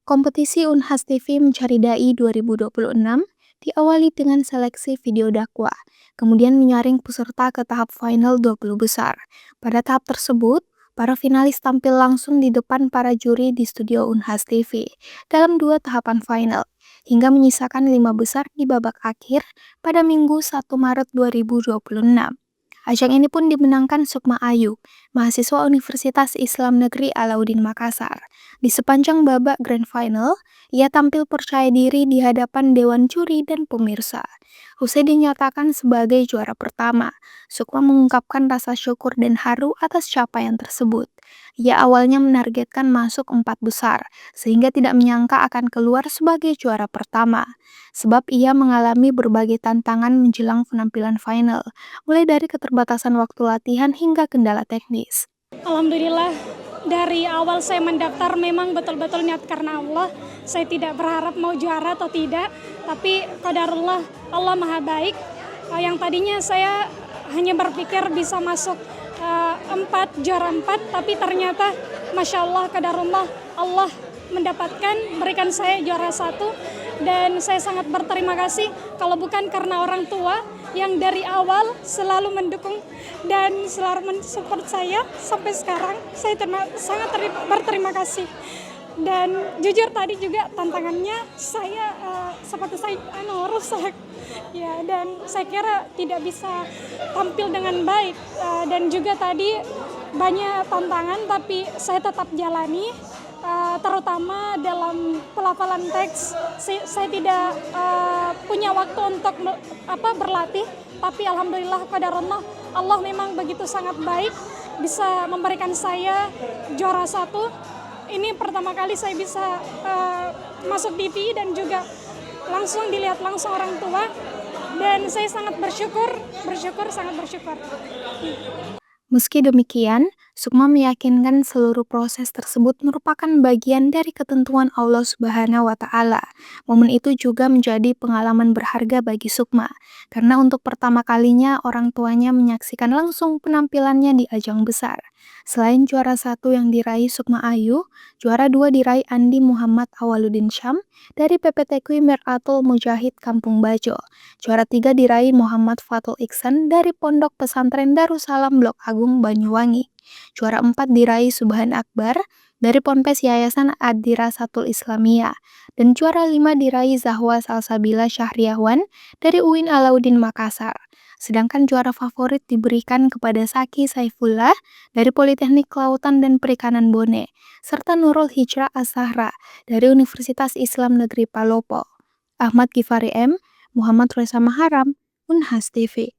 Kompetisi Unhas TV Mencari Dai 2026 diawali dengan seleksi video dakwah, kemudian menyaring peserta ke tahap final 20 besar. Pada tahap tersebut, para finalis tampil langsung di depan para juri di studio Unhas TV dalam 2 tahapan final, hingga menyisakan 5 besar di babak akhir pada Minggu 1 Maret 2026. Ajang ini pun dimenangkan Sukma Ayu, mahasiswa Universitas Islam Negeri Alauddin Makassar. Di sepanjang babak grand final, ia tampil percaya diri di hadapan dewan juri dan pemirsa. Usai dinyatakan sebagai juara pertama, Sukma mengungkapkan rasa syukur dan haru atas capaian tersebut. Ia awalnya menargetkan masuk 4 besar, sehingga tidak menyangka akan keluar sebagai juara pertama. Sebab ia mengalami berbagai tantangan menjelang penampilan final, mulai dari keterbatasan waktu latihan hingga kendala teknis. Alhamdulillah, dari awal saya mendaftar memang betul-betul niat karena Allah. Saya tidak berharap mau juara atau tidak, tapi qadarullah, Allah maha baik. Yang tadinya saya hanya berpikir bisa masuk 4, juara 4, tapi ternyata Masya Allah, qadarullah, Allah berikan saya juara 1. Dan saya sangat berterima kasih kalau bukan karena orang tua yang dari awal selalu mendukung dan selalu mensupport saya sampai sekarang. Saya sangat berterima kasih. Dan jujur tadi juga tantangannya saya sepatu saya rusak ya, dan saya kira tidak bisa tampil dengan baik, dan juga tadi banyak tantangan tapi saya tetap jalani. Terutama dalam pelafalan teks, saya tidak punya waktu untuk berlatih, tapi alhamdulillah qadarullah, Allah memang begitu sangat baik bisa memberikan saya juara 1. Ini pertama kali saya bisa masuk TV dan juga langsung dilihat langsung orang tua, dan saya sangat sangat bersyukur. Meski demikian, Sukma meyakinkan seluruh proses tersebut merupakan bagian dari ketentuan Allah Subhanahu wa Ta'ala. Momen itu juga menjadi pengalaman berharga bagi Sukma, karena untuk pertama kalinya orang tuanya menyaksikan langsung penampilannya di ajang besar. Selain juara 1 yang diraih Sukma Ayu, juara 2 diraih Andi Muhammad Awaluddin Syam dari PPTQ Mir'atul Mujahid Kampung Bajo. Juara 3 diraih Muhammad Fatul Iksan dari Pondok Pesantren Darussalam Blok Agung Banyuwangi. Juara 4 diraih Subhan Akbar dari Ponpes Yayasan Ad-Dirasatul Islamiyah. Dan juara 5 diraih Zahwa Salsabila Syahriawan dari UIN Alauddin Makassar. Sedangkan juara favorit diberikan kepada Saki Saifullah dari Politeknik Kelautan dan Perikanan Bone, serta Nurul Hijrah As-Sahra dari Universitas Islam Negeri Palopo. Ahmad Gifari M, Muhammad Reza Maharam, Unhas TV.